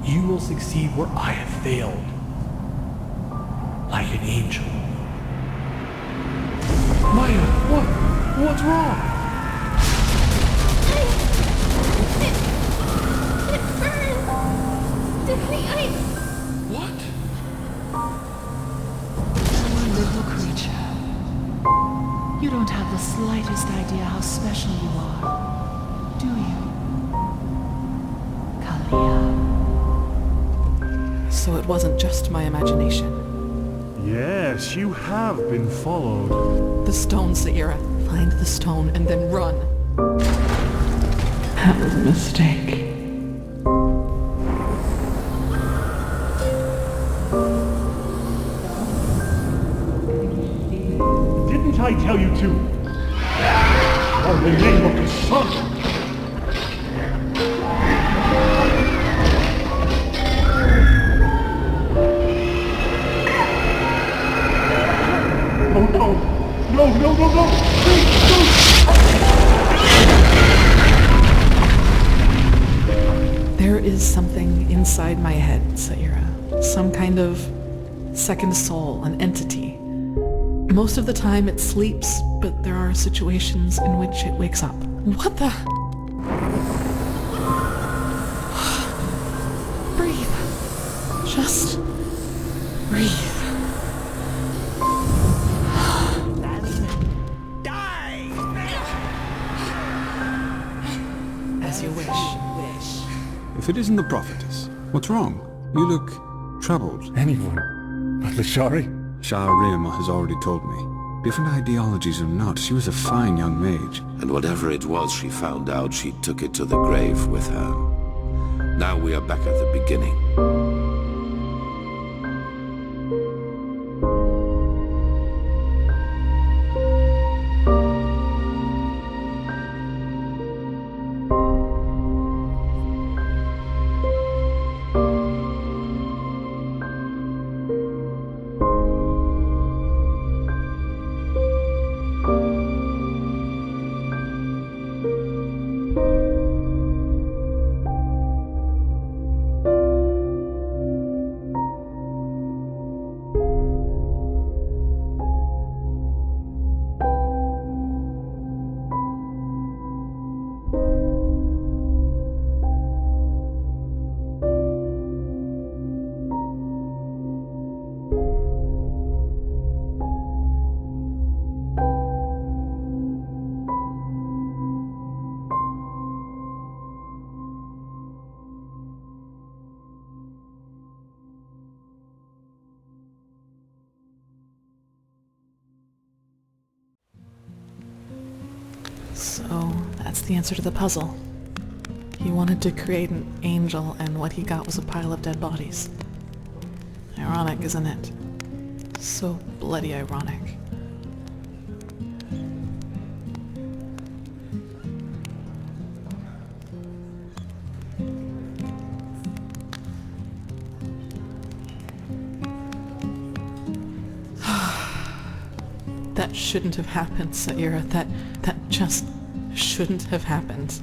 you will succeed where I have failed. Like an angel. Maya, what's wrong? It burned! What? Poor little creature. You don't have the slightest idea how special you are, do you? Calia. So it wasn't just my imagination. Yes, you have been followed. The stone, Saira. Find the stone and then run. That was a mistake. Didn't I tell you to? On the name of the sun! No! Please, no! There is something inside my head, Saira. Some kind of second soul, an entity. Most of the time it sleeps, but there are situations in which it wakes up. What the? Breathe. Just breathe. As you wish. If it isn't the prophetess, what's wrong? You look troubled. Anyone but Lishari? Shah Rim has already told me. Different ideologies or not, she was a fine young mage. And whatever it was she found out, she took it to the grave with her. Now we are back at the beginning. So, that's the answer to the puzzle. He wanted to create an angel, and what he got was a pile of dead bodies. Ironic, isn't it? So bloody ironic. That shouldn't have happened, Saira. That just shouldn't have happened.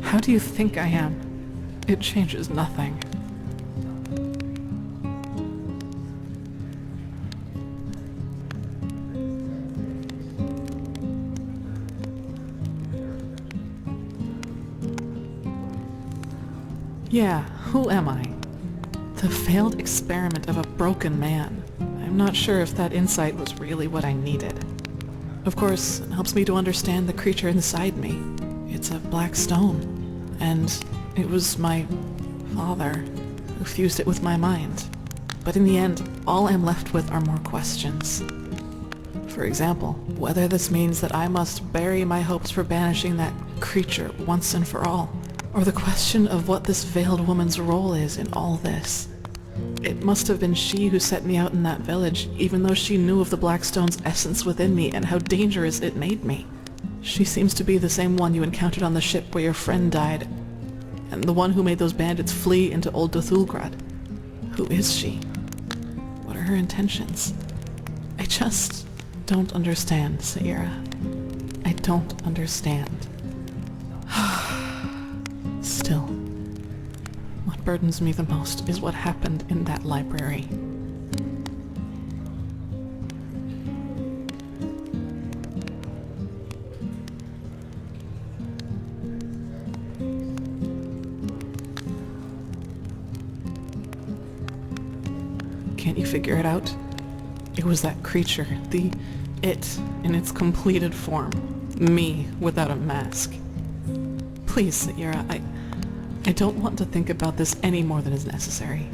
How do you think I am? It changes nothing. Yeah, who am I? The failed experiment of a broken man. I'm not sure if that insight was really what I needed. Of course, it helps me to understand the creature inside me. It's a black stone. And it was my father who fused it with my mind. But in the end, all I'm left with are more questions. For example, whether this means that I must bury my hopes for banishing that creature once and for all. Or the question of what this veiled woman's role is in all this. It must have been she who set me out in that village, even though she knew of the Blackstone's essence within me and how dangerous it made me. She seems to be the same one you encountered on the ship where your friend died, and the one who made those bandits flee into Old Dothulgrad. Who is she? What are her intentions? I just don't understand, Saira. I don't understand. Still, what burdens me the most is what happened in that library. Can't you figure it out? It was that creature, it in its completed form. Me without a mask. Please, Sayira, I don't want to think about this any more than is necessary.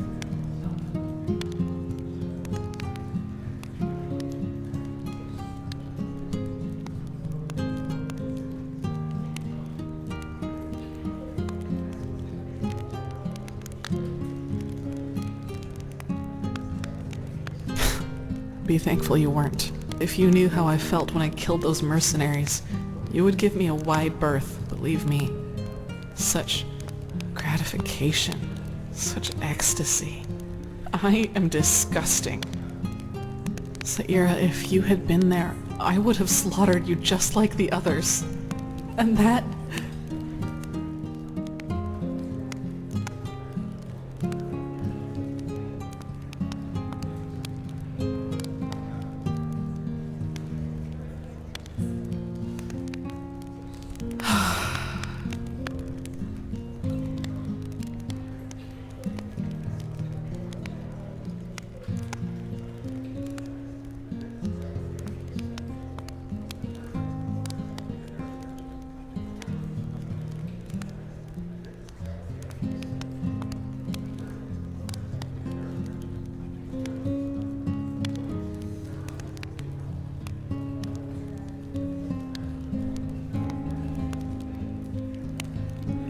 Be thankful you weren't. If you knew how I felt when I killed those mercenaries, you would give me a wide berth, believe me. Such gratification, such ecstasy. I am disgusting. Sayira, if you had been there, I would have slaughtered you just like the others. And that...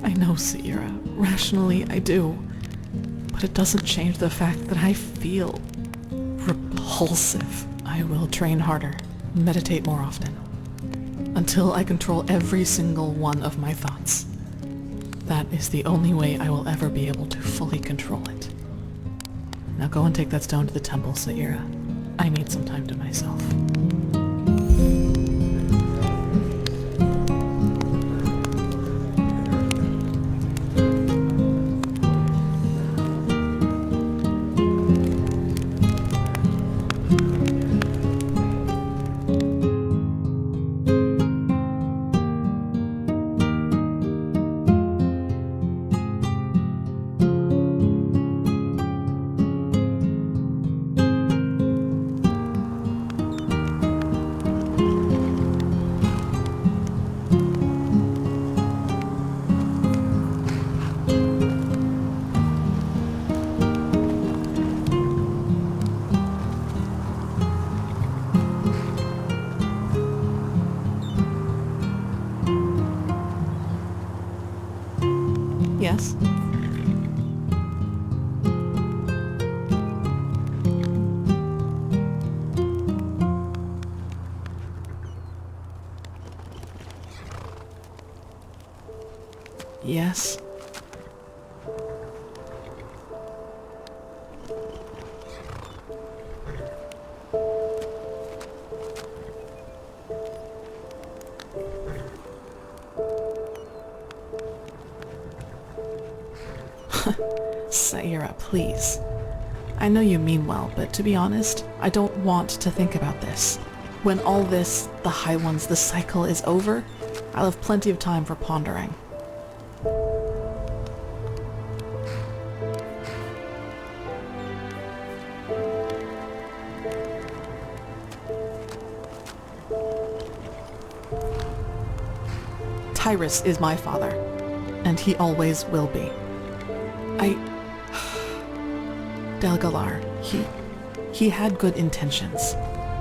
I know, Sayira. Rationally, I do. But it doesn't change the fact that I feel repulsive. I will train harder, meditate more often, until I control every single one of my thoughts. That is the only way I will ever be able to fully control it. Now go and take that stone to the temple, Sayira. I need some time to myself. Yes? Yes? Sayira, please. I know you mean well, but to be honest, I don't want to think about this. When all this, the High Ones, the cycle is over, I'll have plenty of time for pondering. Tyrus is my father, and he always will be. Delgalar, he had good intentions,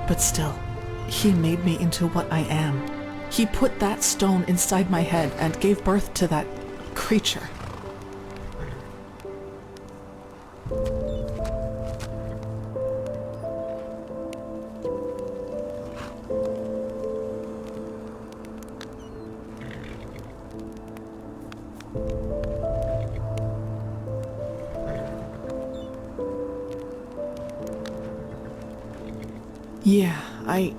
but still, he made me into what I am. He put that stone inside my head and gave birth to that creature. Yeah, I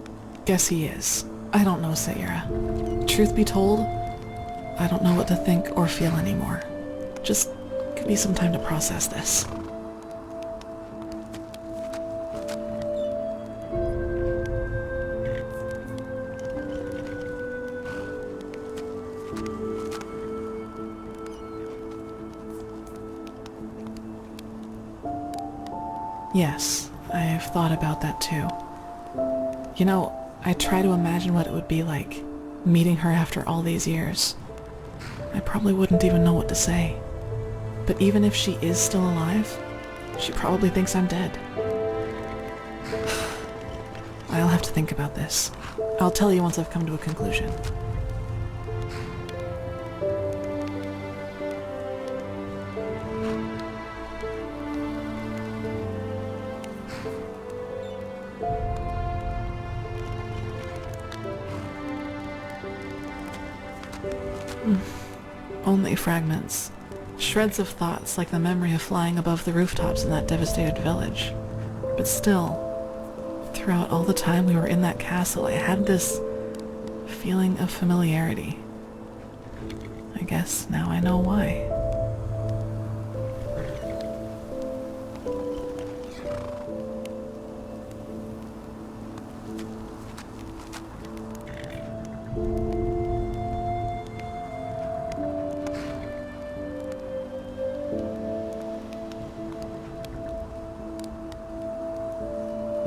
guess he is. I don't know, Sayira. Truth be told, I don't know what to think or feel anymore. Just give me some time to process this. Yes, I've thought about that too. You know, I try to imagine what it would be like, meeting her after all these years. I probably wouldn't even know what to say. But even if she is still alive, she probably thinks I'm dead. I'll have to think about this. I'll tell you once I've come to a conclusion. Only fragments. Shreds of thoughts like the memory of flying above the rooftops in that devastated village. But still, throughout all the time we were in that castle, I had this feeling of familiarity. I guess now I know why.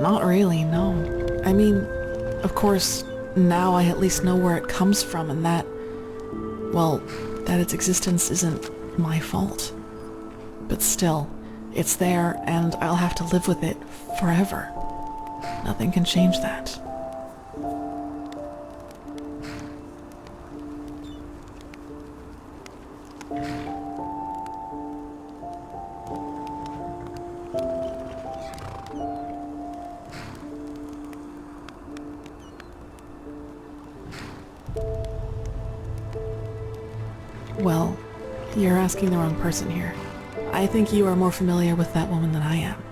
Not really, no. I mean, of course, now I at least know where it comes from and that, well, that its existence isn't my fault. But still, it's there and I'll have to live with it forever. Nothing can change that. Well, you're asking the wrong person here. I think you are more familiar with that woman than I am.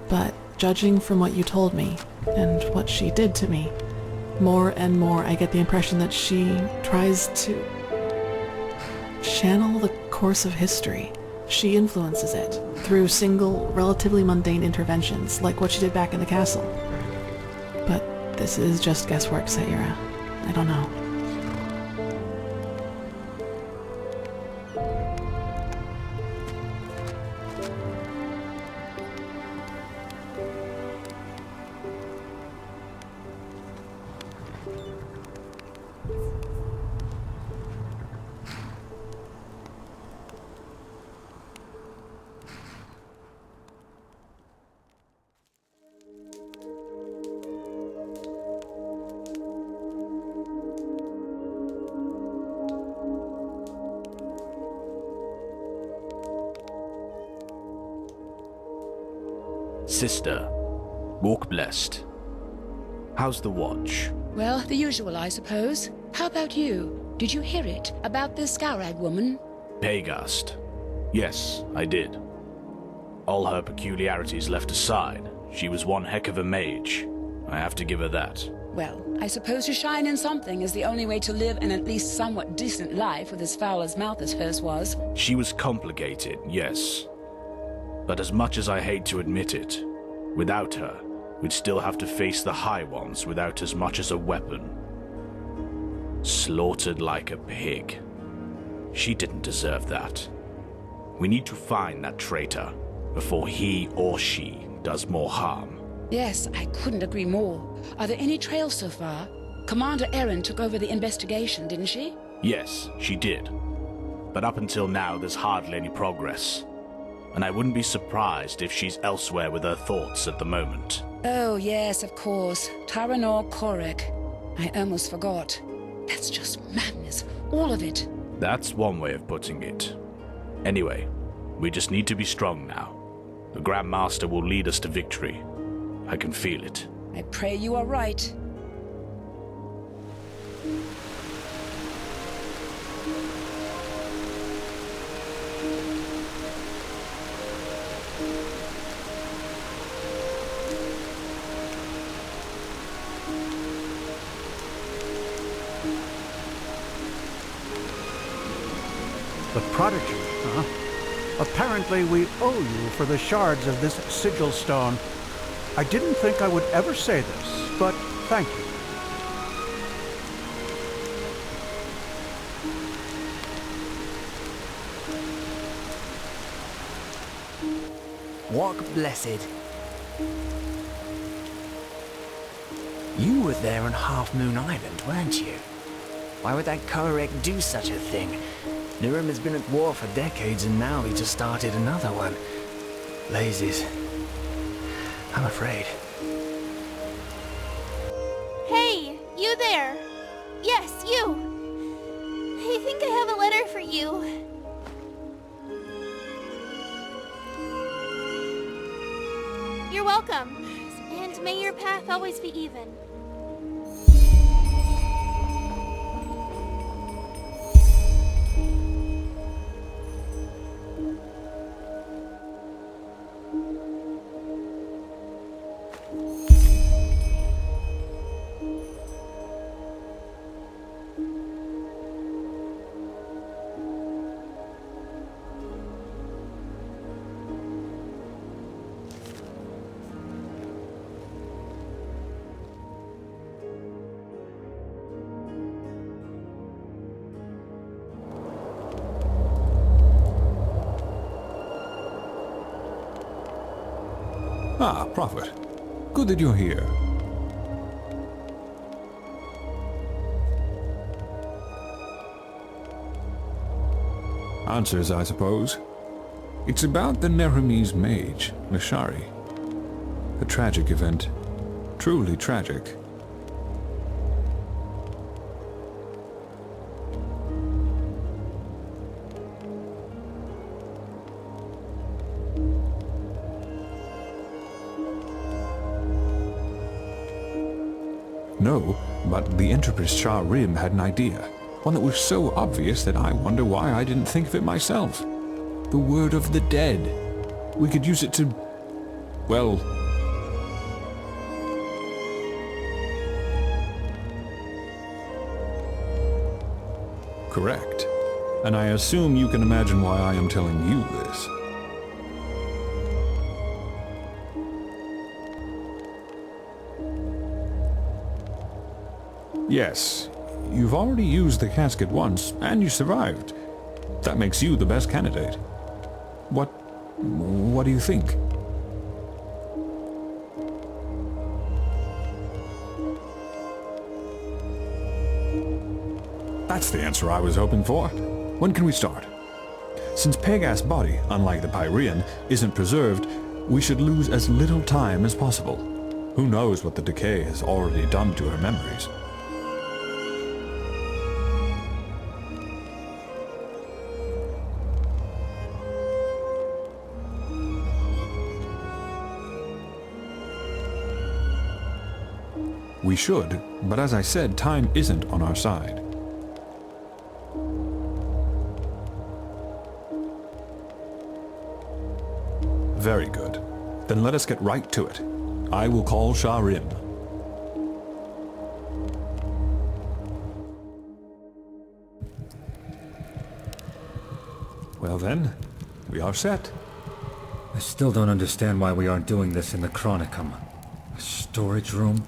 But judging from what you told me, and what she did to me, more and more I get the impression that she tries to channel the course of history. She influences it through single, relatively mundane interventions, like what she did back in the castle. But this is just guesswork, Sayira. I don't know. Sister, walk blessed. How's the watch? Well, the usual, I suppose. How about you? Did you hear it? About this Scourag woman? Pagast. Yes, I did. All her peculiarities left aside, she was one heck of a mage. I have to give her that. Well, I suppose to shine in something is the only way to live an at least somewhat decent life with as foul as mouth as hers was. She was complicated, yes. But as much as I hate to admit it, without her, we'd still have to face the High Ones without as much as a weapon. Slaughtered like a pig. She didn't deserve that. We need to find that traitor before he or she does more harm. Yes, I couldn't agree more. Are there any trails so far? Commander Erin took over the investigation, didn't she? Yes, she did. But up until now, there's hardly any progress. And I wouldn't be surprised if she's elsewhere with her thoughts at the moment. Oh, yes, of course. Tyranor Korek. I almost forgot. That's just madness. All of it. That's one way of putting it. Anyway, we just need to be strong now. The Grand Master will lead us to victory. I can feel it. I pray you are right. The Prodigy, huh? Apparently we owe you for the shards of this sigil stone. I didn't think I would ever say this, but thank you. Walk blessed. You were there on Half Moon Island, weren't you? Why would that Korek do such a thing? Nirim has been at war for decades and now he just started another one. Lazies. I'm afraid. Hey, you there! Yes, you! I think I have a letter for you. You're welcome, and may your path always be even. Ah, Prophet. Good that you're here. Answers, I suppose. It's about the Neremese mage, Lishari. A tragic event. Truly tragic. No, but the Empress Shah Rim had an idea. One that was so obvious that I wonder why I didn't think of it myself. The word of the dead. We could use it to... well... correct. And I assume you can imagine why I am telling you this. Yes, you've already used the casket once, and you survived. That makes you the best candidate. What do you think? That's the answer I was hoping for. When can we start? Since Pegas' body, unlike the Pyrean, isn't preserved, we should lose as little time as possible. Who knows what the decay has already done to her memories? We should, but as I said, time isn't on our side. Very good. Then let us get right to it. I will call Shah Rim. Well then, we are set. I still don't understand why we aren't doing this in the Chronicum. A storage room?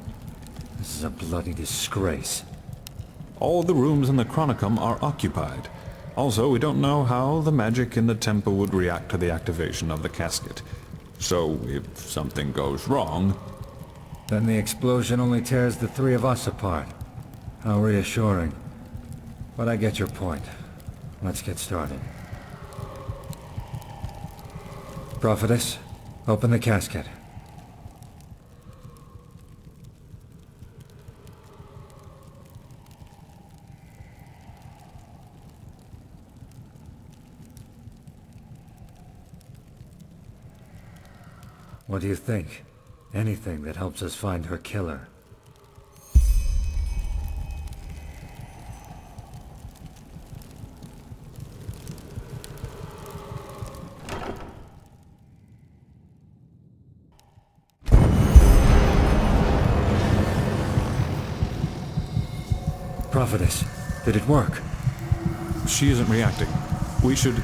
This is a bloody disgrace. All the rooms in the Chronicum are occupied. Also, we don't know how the magic in the temple would react to the activation of the casket. So, if something goes wrong... Then the explosion only tears the three of us apart. How reassuring. But I get your point. Let's get started. Prophetess, open the casket. What do you think? Anything that helps us find her killer. Prophetess, did it work? She isn't reacting. We should...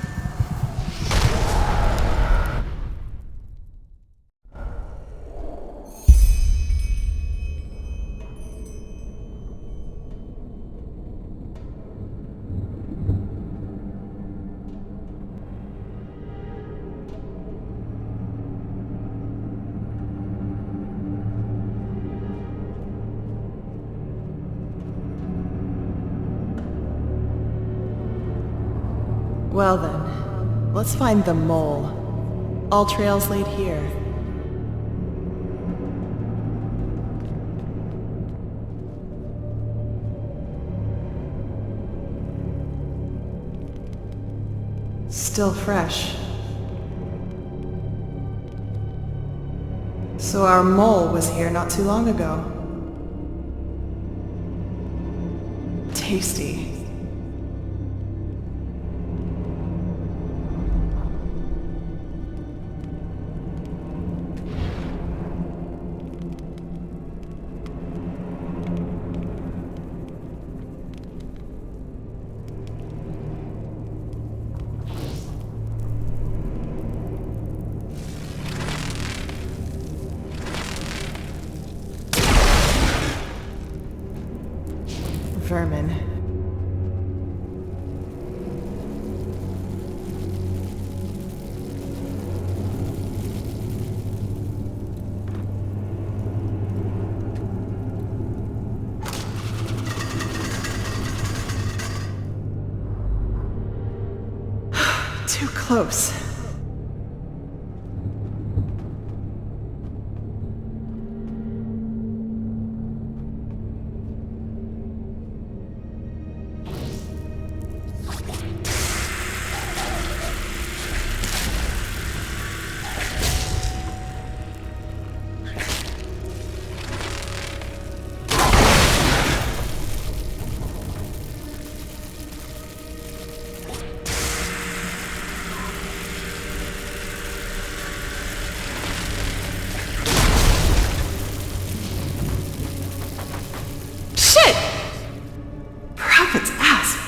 Well then, let's find the mole. All trails lead here. Still fresh. So our mole was here not too long ago. Tasty. Vermin. Too close.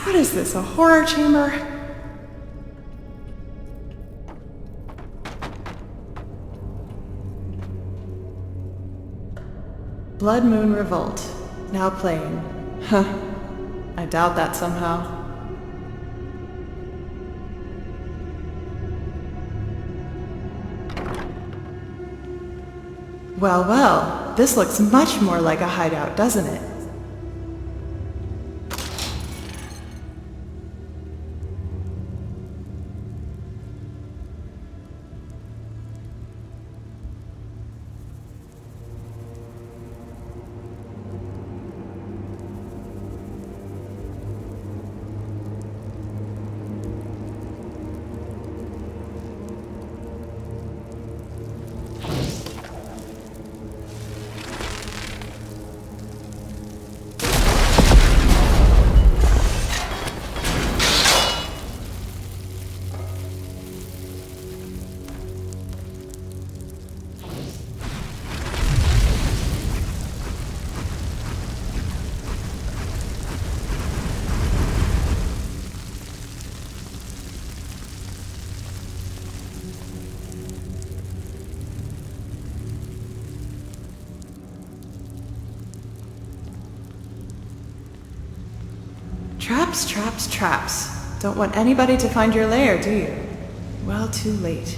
What is this, a horror chamber? Blood Moon Revolt. Now playing. Huh. I doubt that somehow. Well, well. This looks much more like a hideout, doesn't it? Traps, traps, traps. Don't want anybody to find your lair, do you? Well, too late.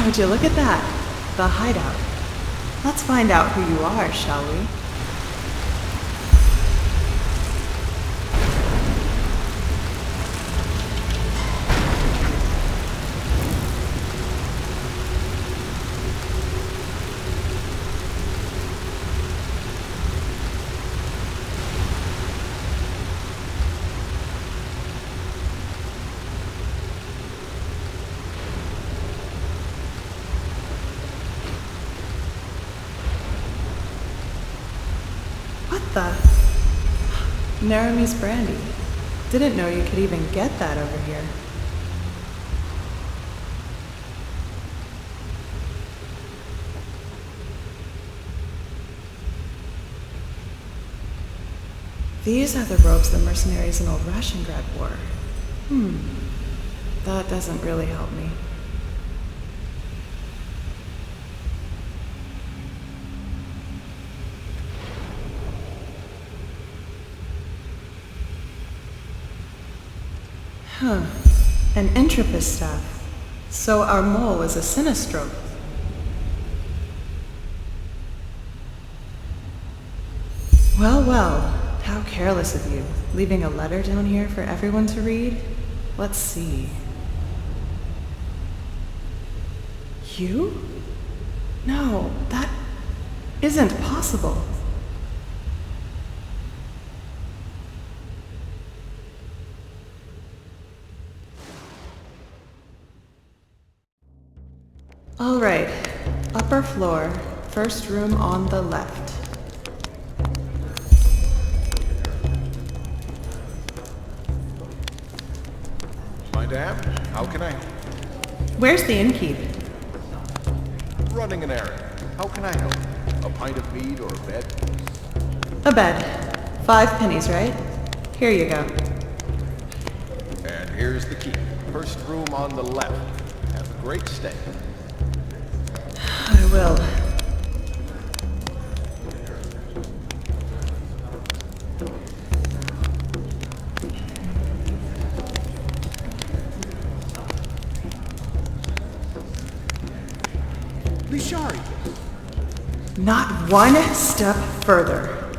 Would you look at that? The hideout. Let's find out who you are, shall we? What the? Narumy's brandy. Didn't know you could even get that over here. These are the robes the mercenaries in Old Rashengrad wore. That doesn't really help me. An Entropist staff. So our mole is a Sinistro. Well, well, how careless of you, leaving a letter down here for everyone to read. Let's see. You? No, that isn't possible. All right, upper floor, first room on the left. My dam, how can I? Where's the innkeep? Running an errand. How can I help? A pint of mead or a bed? A bed. 5 pennies, right? Here you go. And here's the key. First room on the left. Have a great stay. I will. Lishari! Not one step further.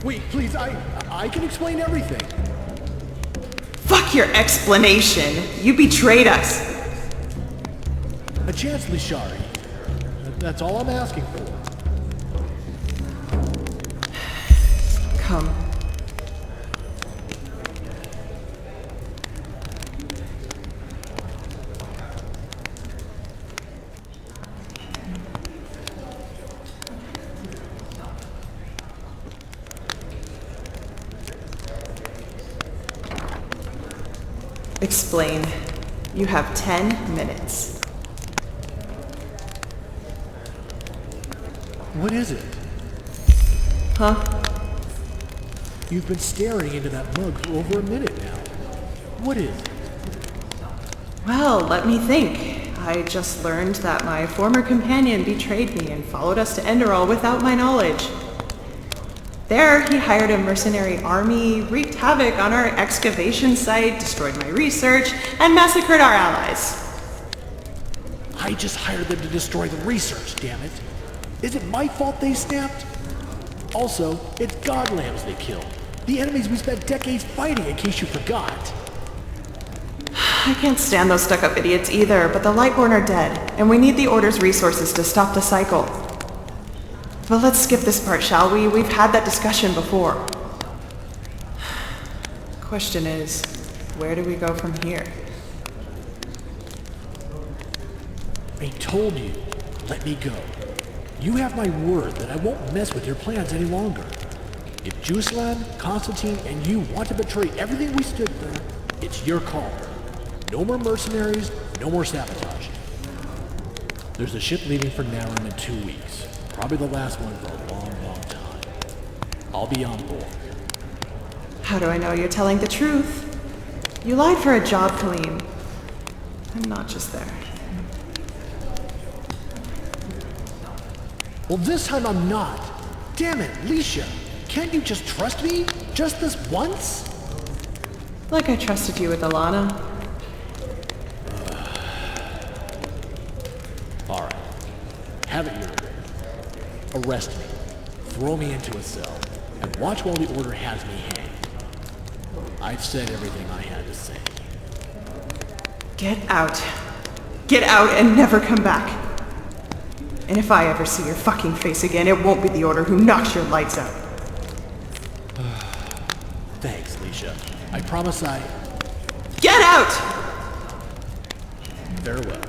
Wait, please, I can explain everything. Fuck your explanation. You betrayed us. A chance, Lishari. That's all I'm asking for. Come. Explain. You have 10 minutes. What is it? Huh? You've been staring into that mug for over a minute now. What is it? Well, let me think. I just learned that my former companion betrayed me and followed us to Enderal without my knowledge. There, he hired a mercenary army, wreaked havoc on our excavation site, destroyed my research, and massacred our allies. I just hired them to destroy the research, damn it. Is it my fault they snapped? Also, it's god lambs they killed. The enemies we spent decades fighting, in case you forgot. I can't stand those stuck-up idiots either, but the Lightborn are dead, and we need the Order's resources to stop the cycle. But let's skip this part, shall we? We've had that discussion before. Question is, where do we go from here? I told you, let me go. You have my word that I won't mess with your plans any longer. If Juslan, Constantine, and you want to betray everything we stood for, it's your call. No more mercenaries, no more sabotage. There's a ship leaving for Narum in 2 weeks. Probably the last one for a long, long time. I'll be on board. How do I know you're telling the truth? You lied for a job, Kalim. I'm not just there. Well, this time I'm not. Damn it, Lisha. Can't you just trust me? Just this once? Like I trusted you with Alana. arrest me, throw me into a cell, and watch while the Order has me hanged. I've said everything I had to say. Get out. Get out and never come back. And if I ever see your fucking face again, it won't be the Order who knocks your lights out. Thanks, Lisha. I promise I... Get out! Farewell.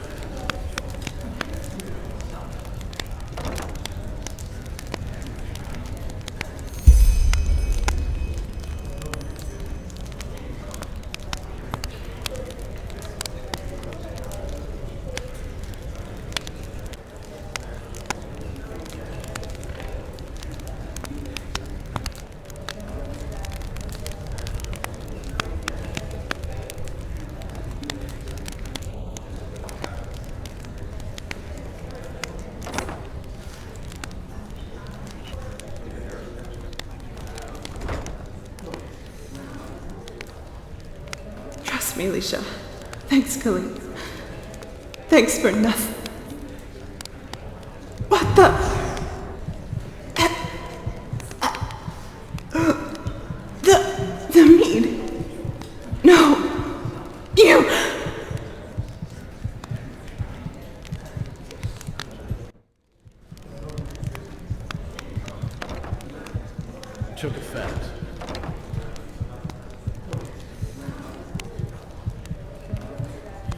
Trust me, Lisha. Thanks, Kalim. Thanks for nothing. What the... The mead. No. You... Took effect.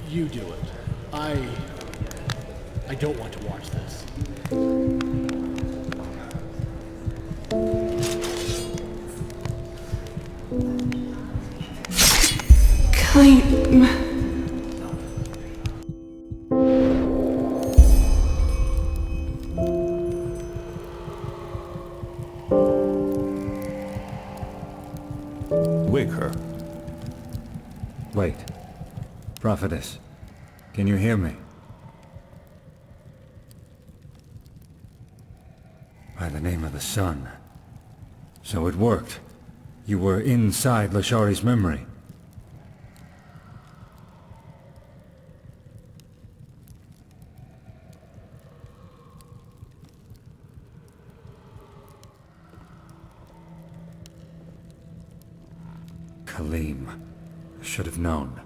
You do it. I don't want to watch this. Kalim... Wake her. Wait. Prophetess, can you hear me? By the name of the sun. So it worked. You were inside Lishari's memory. Kalim. I should have known.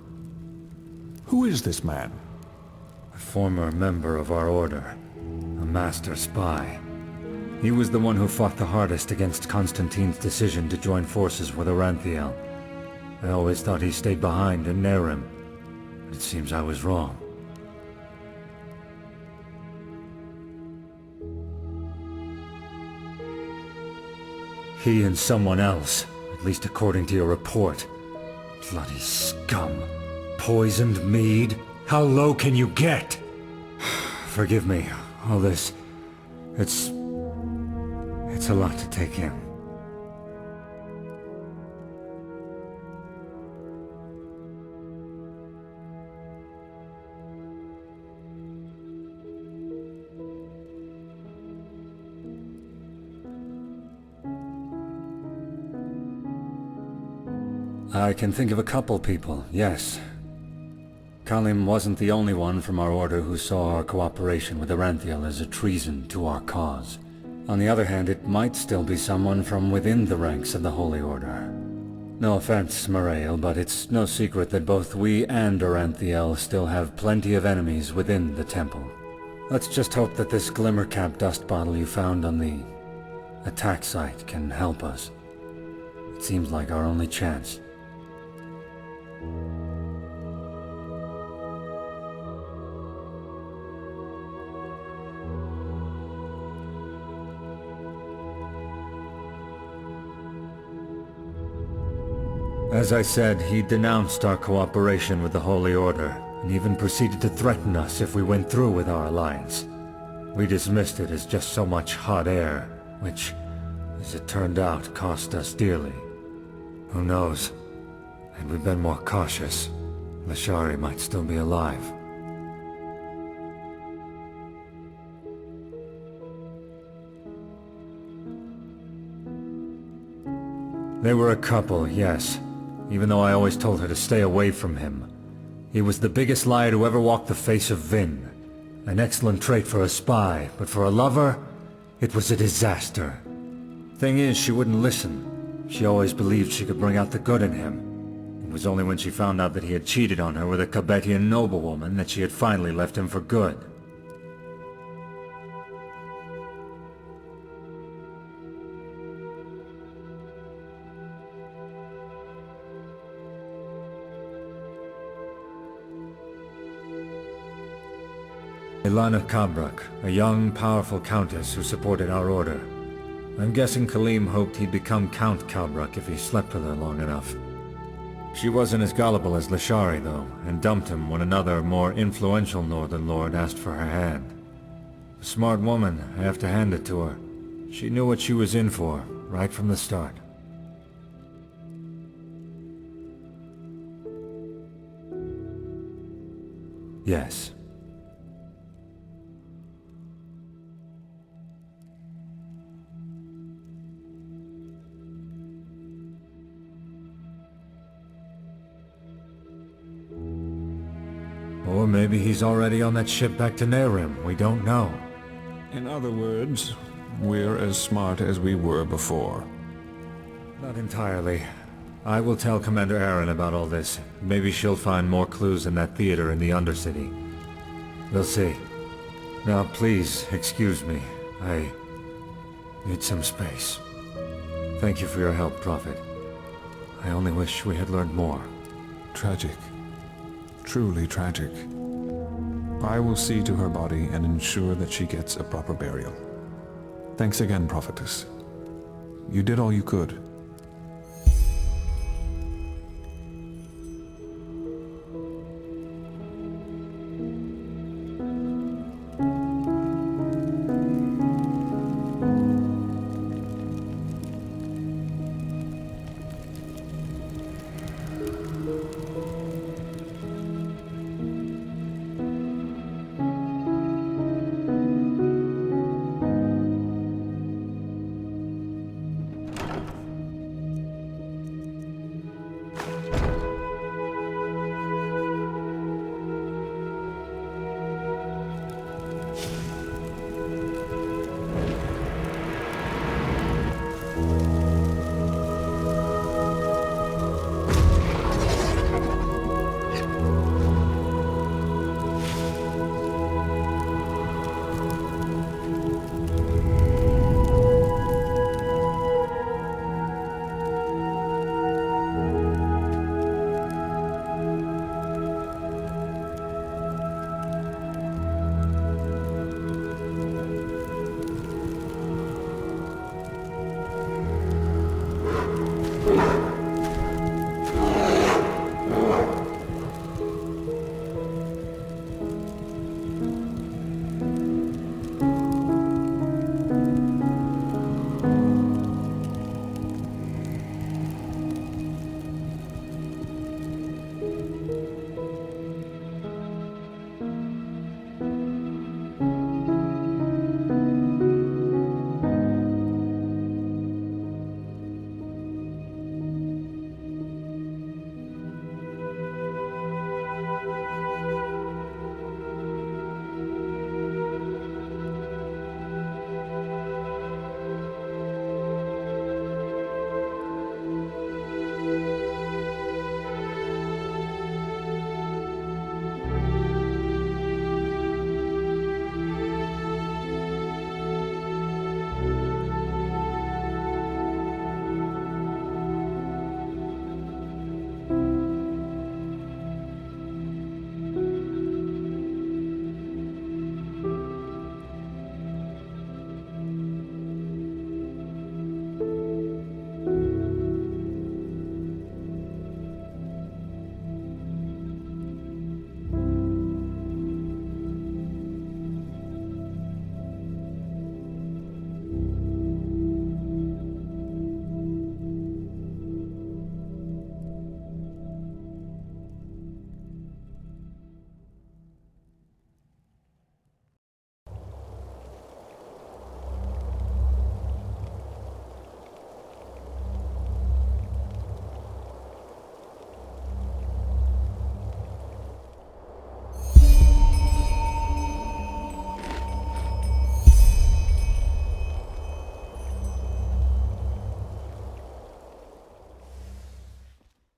Who is this man? A former member of our order. A master spy. He was the one who fought the hardest against Constantine's decision to join forces with Rhalâta. I always thought he stayed behind in Nerim, but it seems I was wrong. He and someone else, at least according to your report. Bloody scum. Poisoned mead? How low can you get? Forgive me, all this... It's a lot to take in. I can think of a couple people, yes. Kalim wasn't the only one from our order who saw our cooperation with Rhalâta as a treason to our cause. On the other hand, it might still be someone from within the ranks of the Holy Order. No offense, Marail, but it's no secret that both we and Rhalâta still have plenty of enemies within the temple. Let's just hope that this Glimmercap dust bottle you found on the attack site can help us. It seems like our only chance. As I said, he denounced our cooperation with the Holy Order, and even proceeded to threaten us if we went through with our alliance. We dismissed it as just so much hot air, which, as it turned out, cost us dearly. Who knows? Had we been more cautious, Lishari might still be alive. They were a couple, yes. Even though I always told her to stay away from him. He was the biggest liar to ever walk the face of Vin. An excellent trait for a spy, but for a lover, It was a disaster. Thing is, she wouldn't listen. She always believed she could bring out the good in him. It was only when she found out that he had cheated on her with a Cabetian noblewoman that she had finally left him for good. Ilana Kabrak, a young, powerful countess who supported our order. I'm guessing Kalim hoped he'd become Count Kabrak if he slept with her long enough. She wasn't as gullible as Lishari, though, and dumped him when another, more influential Northern Lord asked for her hand. A smart woman, I have to hand it to her. She knew what she was in for, right from the start. Yes. Or maybe he's already on that ship back to Nehrim. We don't know. In other words, we're as smart as we were before. Not entirely. I will tell Commander Aaron about all this. Maybe she'll find more clues in that theater in the Undercity. We'll see. Now, please, excuse me. I need some space. Thank you for your help, Prophet. I only wish we had learned more. Tragic. Truly tragic. I will see to her body and ensure that she gets a proper burial. Thanks again, Prophetess. You did all you could.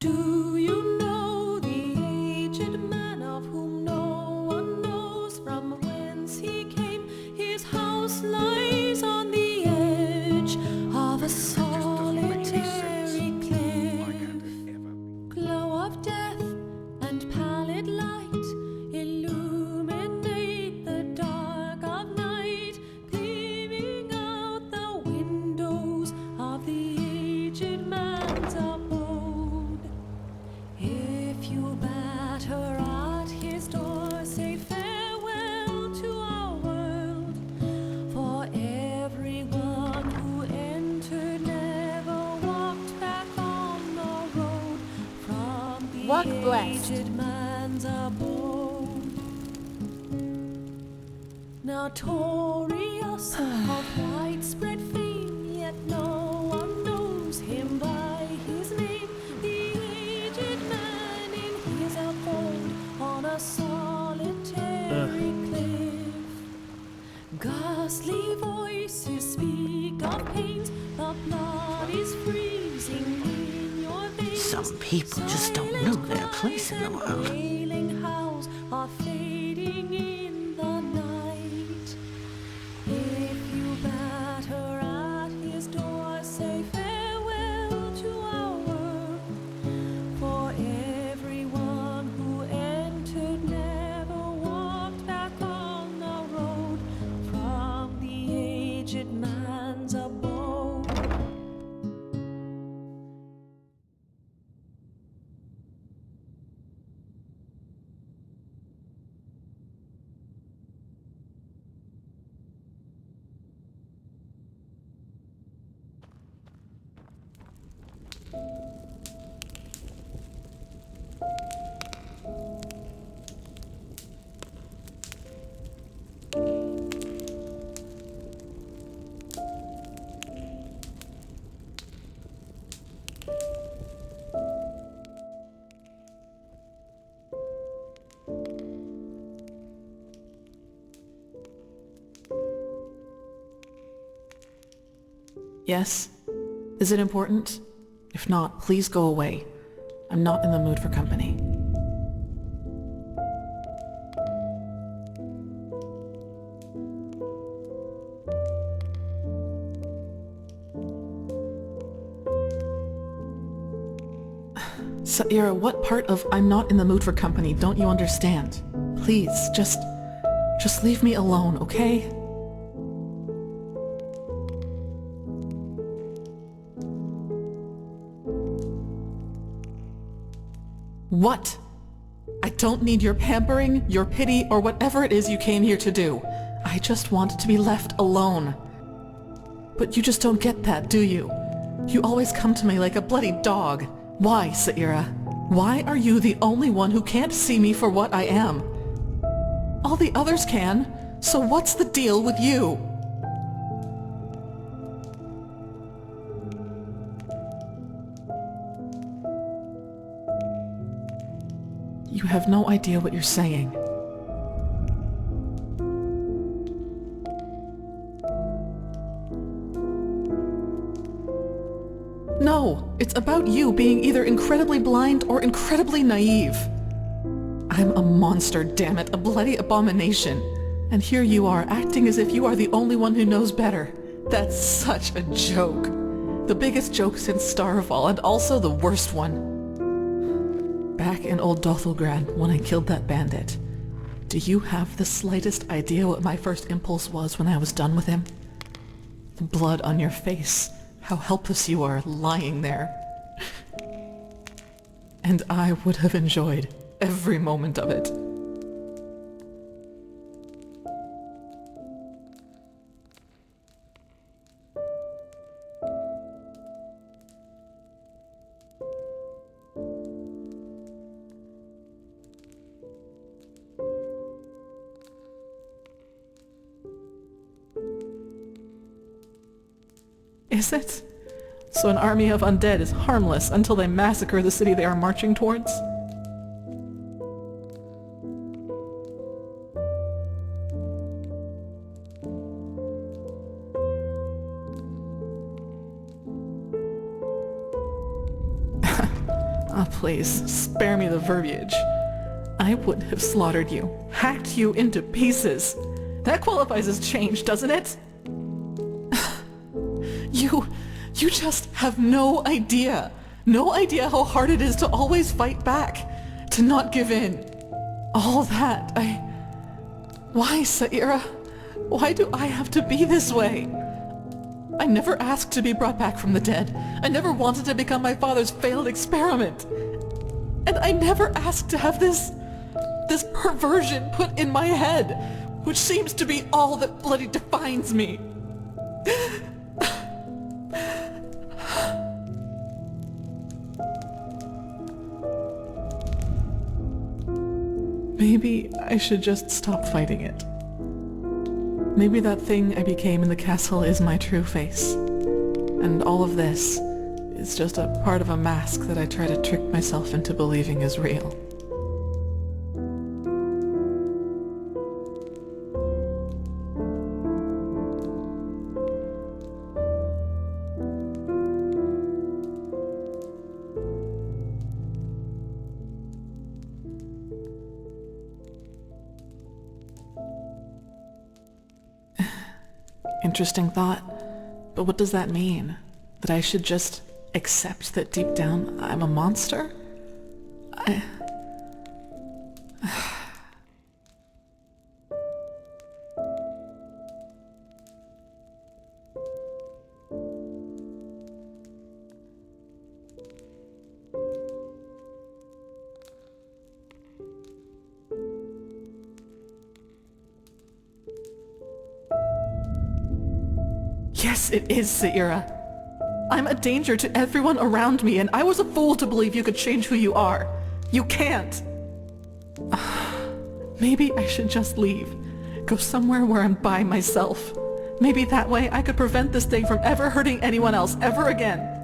Do you know the aged man of whom no one knows from whence he came? His house lies on the edge of a solitary cliff. Glow of death and pallid light illuminate the dark of night, gleaming out the windows of the aged man's abode. If you batter at his door, say farewell to our world, for everyone who entered never walked back on the road from the Walk blessed. aged man's abode. Notorious of widespread fame, yet no one knows him by his name. The aged man in his abode on a solitary cliff. Ghastly voices speak of pains, the blood is freezing in your veins. Some people just don't know their place in the world. Wailing howls are fading in the night. If you batter at his door, say farewell to our world, for everyone who entered never walked back on the road from the aged man's abode. Yes? Is it important? If not, please go away. I'm not in the mood for company. Saira, what part of I'm not in the mood for company don't you understand? Please, just leave me alone, okay? What? I don't need your pampering, your pity, or whatever it is you came here to do. I just want to be left alone. But you just don't get that, do you? You always come to me like a bloody dog. Why, Saira? Why are you the only one who can't see me for what I am? All the others can, so what's the deal with you? You have no idea what you're saying. No, it's about you being either incredibly blind or incredibly naive. I'm a monster, damn it, a bloody abomination. And here you are, acting as if you are the only one who knows better. That's such a joke. The biggest joke since Starfall, and also the worst one. Back in old Dothelgrad, when I killed that bandit, do you have the slightest idea what my first impulse was when I was done with him? The blood on your face, how helpless you are lying there. And I would have enjoyed every moment of it. Is it? So an army of undead is harmless until they massacre the city they are marching towards? Please, spare me the verbiage. I would have slaughtered you, hacked you into pieces. That qualifies as change, doesn't it? You just have no idea. No idea how hard it is to always fight back, to not give in. All that, Why, Saira? Why do I have to be this way? I never asked to be brought back from the dead. I never wanted to become my father's failed experiment. And I never asked to have this perversion put in my head, which seems to be all that bloody defines me. Maybe I should just stop fighting it. Maybe that thing I became in the castle is my true face. And all of this is just a part of a mask that I try to trick myself into believing is real. Interesting thought, but what does that mean? That I should just accept that deep down I'm a monster? Yes, it is, Saira. I'm a danger to everyone around me, and I was a fool to believe you could change who you are. You can't. Maybe I should just leave. Go somewhere where I'm by myself. Maybe that way I could prevent this thing from ever hurting anyone else ever again.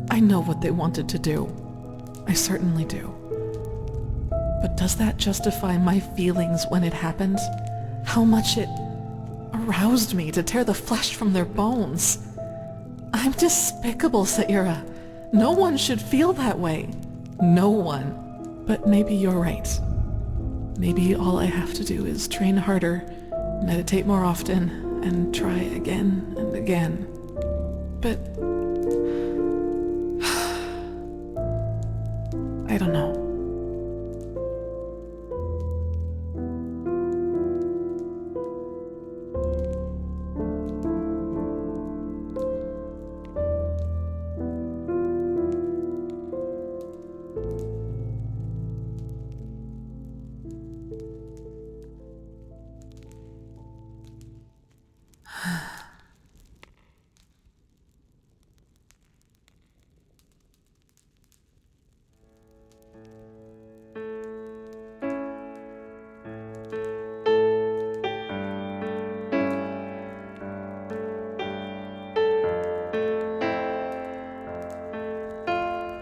I know what they wanted to do. I certainly do. But does that justify my feelings when it happened? How much it aroused me to tear the flesh from their bones? I'm despicable, Saira. No one should feel that way. No one. But maybe you're right. Maybe all I have to do is train harder, meditate more often, and try again and again. But I don't know.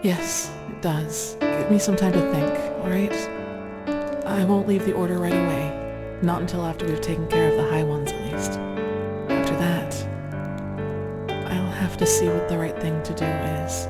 Yes, it does. Give me some time to think, alright? I won't leave the order right away. Not until after we've taken care of the high ones, at least. After that, I'll have to see what the right thing to do is.